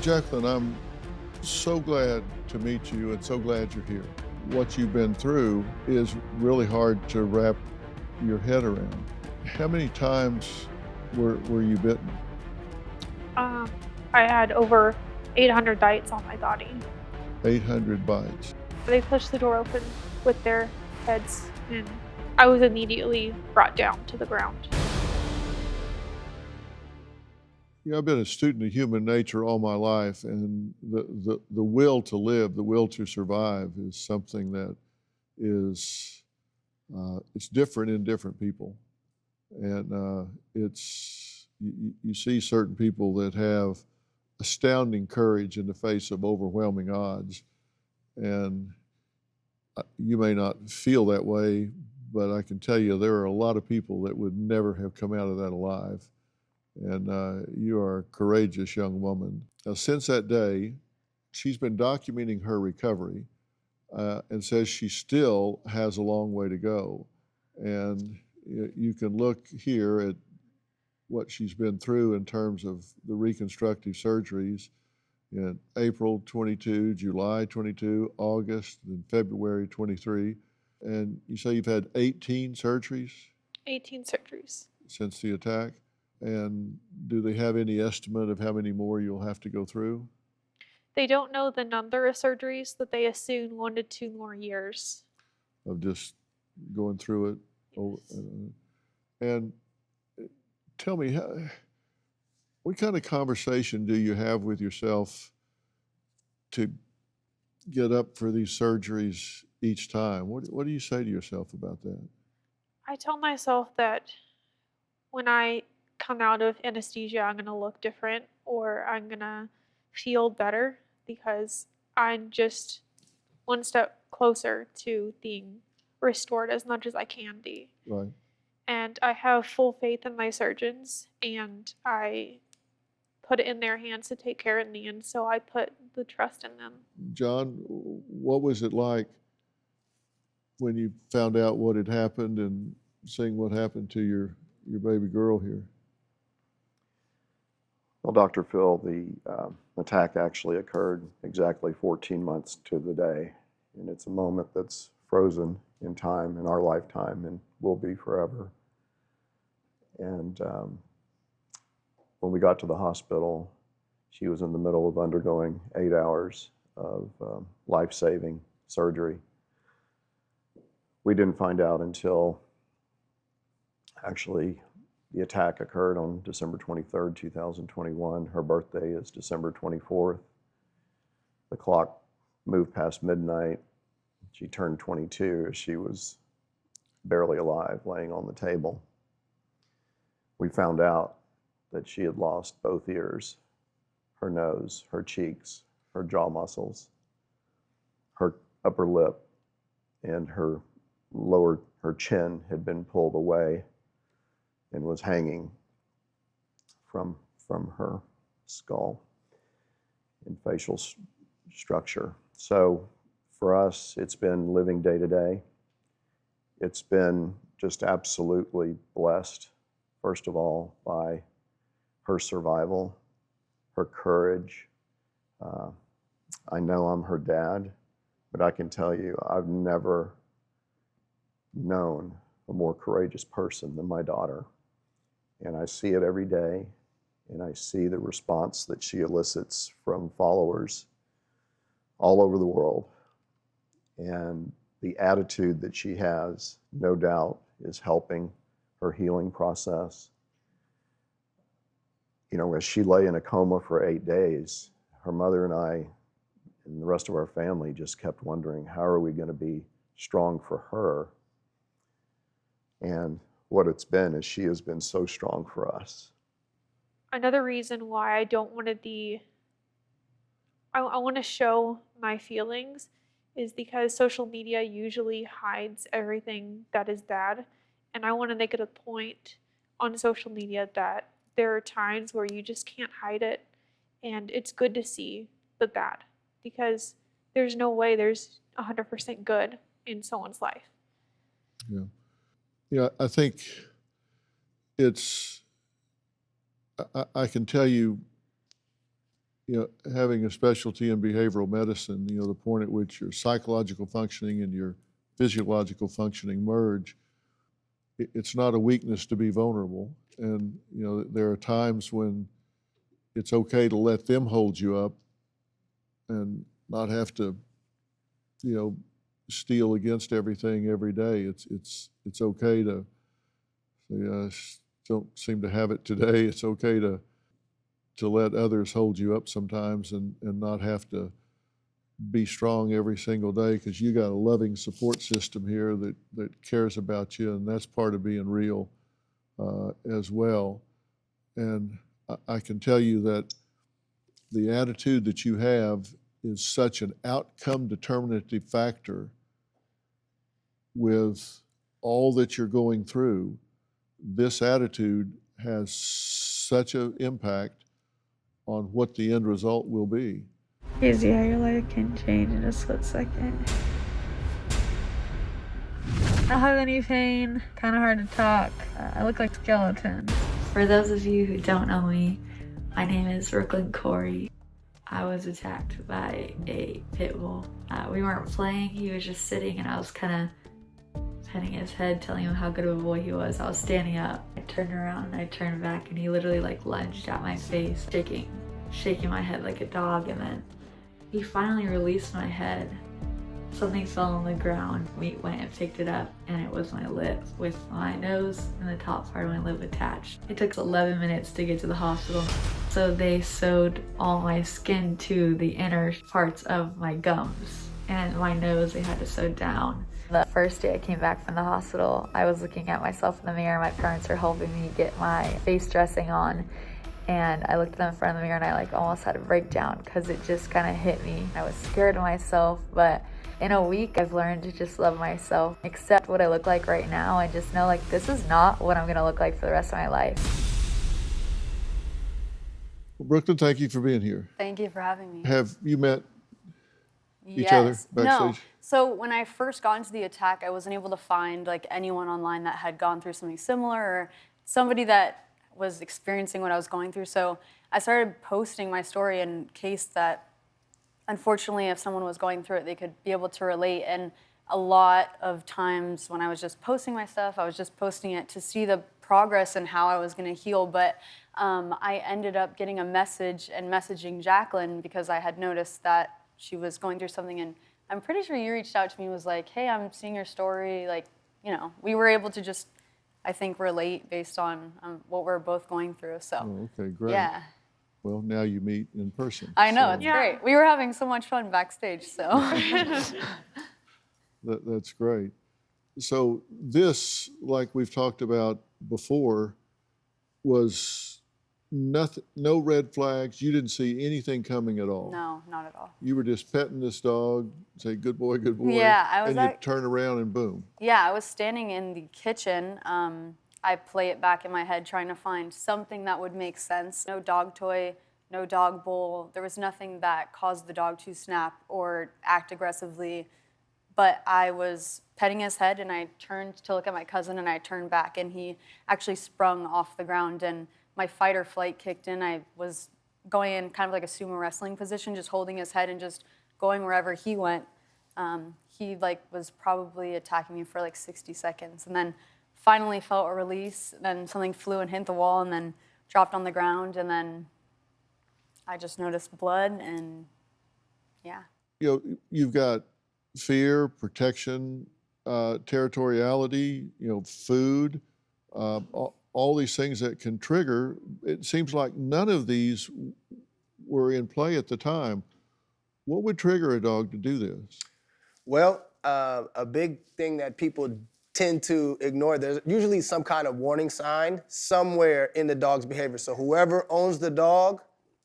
Jacqueline, I'm so glad to meet you and so glad you're here. What you've been through is really hard to wrap your head around. How many times were you bitten? I had over 800 bites on my body. 800 bites. They pushed the door open with their heads, and I was immediately brought down to the ground. You know, I've been a student of human nature all my life, and the will to live, the will to survive is something that is it's different in different people. And you see certain people that have astounding courage in the face of overwhelming odds. And you may not feel that way, but I can tell you there are a lot of people that would never have come out of that alive. And you are a courageous young woman. Now, since that day, she's been documenting her recovery and says she still has a long way to go. And you can look here at what she's been through in terms of the reconstructive surgeries in April 22, July 22, August, and February 23. And you say you've had 18 surgeries? 18 surgeries. Since the attack? And do they have any estimate of how many more you'll have to go through? They don't know the number of surgeries, but they assume 1 to 2 more years. Of just going through it? Yes. And tell me, what kind of conversation do you have with yourself to get up for these surgeries each time? What do you say to yourself about that? I tell myself that when I come out of anesthesia, I'm going to look different, or I'm going to feel better, because I'm just one step closer to being restored as much as I can be. Right. And I have full faith in my surgeons, and I put it in their hands to take care of me, and so I put the trust in them. John, what was it like when you found out what had happened and seeing what happened to your baby girl here? Well, Dr. Phil, the attack actually occurred exactly 14 months to the day, and it's a moment that's frozen in time, in our lifetime, and will be forever. And when we got to the hospital, she was in the middle of undergoing 8 hours of life-saving surgery. We didn't find out until actually the attack occurred on December 23rd, 2021. Her birthday is December 24th. The clock moved past midnight. She turned 22. She was barely alive, laying on the table. We found out that she had lost both ears, her nose, her cheeks, her jaw muscles, her upper lip, and her chin had been pulled away and was hanging from her skull and facial structure. So for us, it's been living day to day. It's been just absolutely blessed, first of all, by her survival, her courage. I know I'm her dad, but I can tell you I've never known a more courageous person than my daughter. And I see it every day, and I see the response that she elicits from followers all over the world. And the attitude that she has, no doubt, is helping her healing process. You know, as she lay in a coma for 8 days, her mother and I and the rest of our family just kept wondering, how are we going to be strong for her? And what it's been is she has been so strong for us. Another reason why I don't want to be, I want to show my feelings, is because social media usually hides everything that is bad. And I want to make it a point on social media that there are times where you just can't hide it. And it's good to see the bad, because there's no way there's 100% good in someone's life. Yeah. Yeah, I think I can tell you having a specialty in behavioral medicine, the point at which your psychological functioning and your physiological functioning merge, it's not a weakness to be vulnerable. And, there are times when it's okay to let them hold you up and not have to, steel against everything every day. It's okay to say, don't seem to have it today. It's okay to let others hold you up sometimes and not have to be strong every single day, because you got a loving support system here that cares about you, and that's part of being real as well. And I can tell you that the attitude that you have is such an outcome determinative factor with all that you're going through. This attitude has such an impact on what the end result will be. Crazy how your life can change in a split second. I don't have any pain, kind of hard to talk. I look like a skeleton. For those of you who don't know me, my name is Brooklinn Khoury. I was attacked by a pit bull. We weren't playing, he was just sitting, and I was kind of petting his head, telling him how good of a boy he was. I was standing up. I turned around and I turned back, and he literally lunged at my face, shaking my head like a dog, and then he finally released my head. Something fell on the ground. We went and picked it up, and it was my lip, with my nose and the top part of my lip attached. It took 11 minutes to get to the hospital. So they sewed all my skin to the inner parts of my gums, and my nose they had to sew down. The first day I came back from the hospital, I was looking at myself in the mirror. My parents were helping me get my face dressing on. And I looked at them in front of the mirror, and I almost had a breakdown because it just kind of hit me. I was scared of myself, but in a week I've learned to just love myself, accept what I look like right now, and just know this is not what I'm gonna look like for the rest of my life. Well, Brooklyn, thank you for being here. Thank you for having me. Have you met each other backstage? No. So when I first got into the attack, I wasn't able to find anyone online that had gone through something similar, or somebody that was experiencing what I was going through. So I started posting my story in case that, unfortunately, if someone was going through it, they could be able to relate. And a lot of times when I was just posting my stuff, I was just posting it to see the progress and how I was going to heal. But I ended up getting a message and messaging Jacqueline because I had noticed that she was going through something. And I'm pretty sure you reached out to me and was like, hey, I'm seeing your story. We were able to just, I think, relate based on what we're both going through. So, okay, great. Yeah. Well, now you meet in person. I know, so it's great. We were having so much fun backstage, so. That's great. So this, like we've talked about before, was nothing, no red flags. You didn't see anything coming at all. No, not at all. You were just petting this dog, say, good boy, good boy. Yeah, I was and you'd turn around and boom. Yeah, I was standing in the kitchen. I play it back in my head trying to find something that would make sense. No dog toy, no dog bowl. There was nothing that caused the dog to snap or act aggressively. But I was petting his head, and I turned to look at my cousin, and I turned back, and he actually sprung off the ground, and my fight or flight kicked in. I was going in kind of like a sumo wrestling position, just holding his head and just going wherever he went. He was probably attacking me for 60 seconds, and then finally felt a release. Then something flew and hit the wall, and then dropped on the ground, and then I just noticed blood, and yeah. You've got fear, protection, territoriality, food, all these things that can trigger. It seems like none of these were in play at the time. What would trigger a dog to do this? Well, a big thing that people tend to ignore, there's usually some kind of warning sign somewhere in the dog's behavior. So whoever owns the dog,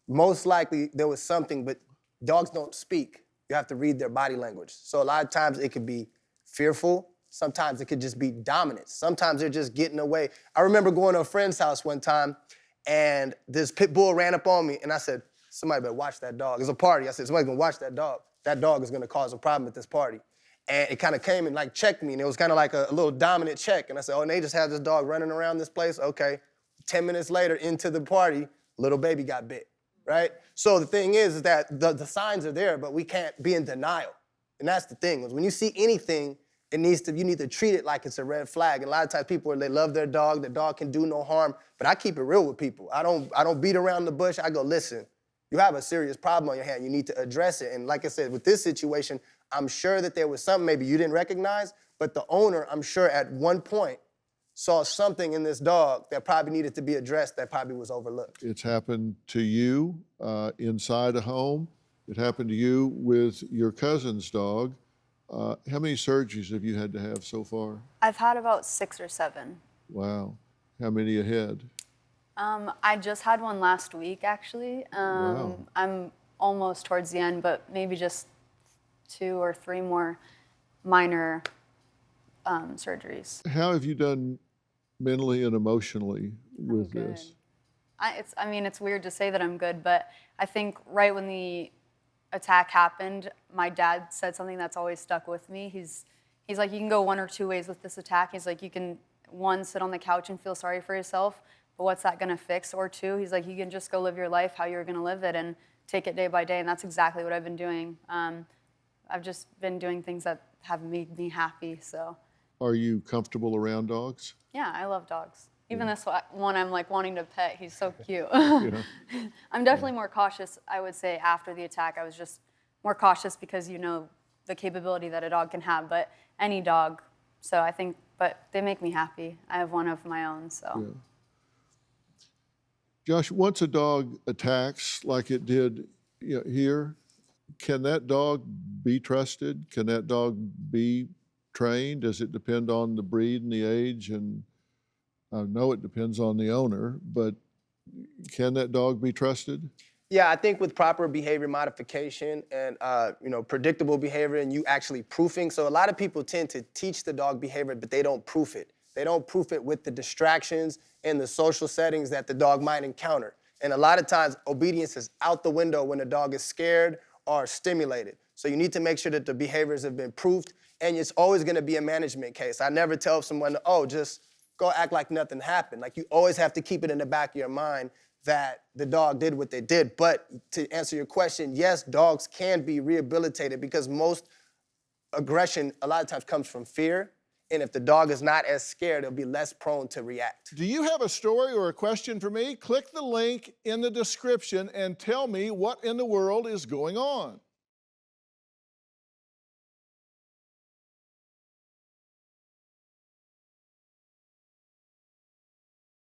most likely there was something, but dogs don't speak. You have to read their body language. So a lot of times it could be fearful. Sometimes it could just be dominant. Sometimes they're just getting away. I remember going to a friend's house one time, and this pit bull ran up on me, and I said, somebody better watch that dog. It's a party. I said, somebody's gonna watch that dog. That dog is gonna cause a problem at this party. And it kind of came and checked me, and it was kind of like a little dominant check. And I said, oh, and they just have this dog running around this place? Okay. 10 minutes later, into the party, little baby got bit, right? So the thing is that the signs are there, but we can't be in denial. And that's the thing, is when you see anything, you need to treat it like it's a red flag. And a lot of times people, they love their dog can do no harm, but I keep it real with people. I don't beat around the bush. I go, listen, you have a serious problem on your hand. You need to address it. And like I said, with this situation, I'm sure that there was something maybe you didn't recognize, but the owner, I'm sure at one point, saw something in this dog that probably needed to be addressed that probably was overlooked. It's happened to you inside a home. It happened to you with your cousin's dog. How many surgeries have you had to have so far? I've had about 6 or 7. Wow. How many ahead? I just had one last week, actually. Wow. I'm almost towards the end, but maybe just 2 or 3 more minor surgeries. How have you done mentally and emotionally with good. this? It's weird to say that I'm good, but I think right when the attack happened, my dad said something that's always stuck with me. He's like, you can go 1 or 2 ways with this attack. He's like, you can, 1, sit on the couch and feel sorry for yourself, but what's that gonna fix? Or 2, he's like, you can just go live your life how you're gonna live it and take it day by day, and that's exactly what I've been doing. I've just been doing things that have made me happy, so. Are you comfortable around dogs? Yeah, I love dogs. Even this one I'm like wanting to pet, he's so cute. Yeah. I'm definitely more cautious, I would say, after the attack. I was just more cautious because you know the capability that a dog can have, but any dog. So I think, but they make me happy. I have one of my own, so. Yeah. Josh, once a dog attacks like it did here, can that dog be trusted? Can that dog be trained? Does it depend on the breed and the age? And I know it depends on the owner, but can that dog be trusted? Yeah, I think with proper behavior modification and predictable behavior and you actually proofing. So a lot of people tend to teach the dog behavior, but they don't proof it. They don't proof it with the distractions and the social settings that the dog might encounter. And a lot of times obedience is out the window when the dog is scared or stimulated. So you need to make sure that the behaviors have been proofed, and it's always gonna be a management case. I never tell someone, oh, just go act like nothing happened. Like, you always have to keep it in the back of your mind that the dog did what they did. But to answer your question, yes, dogs can be rehabilitated because most aggression a lot of times comes from fear. And if the dog is not as scared, it'll be less prone to react. Do you have a story or a question for me? Click the link in the description and tell me what in the world is going on.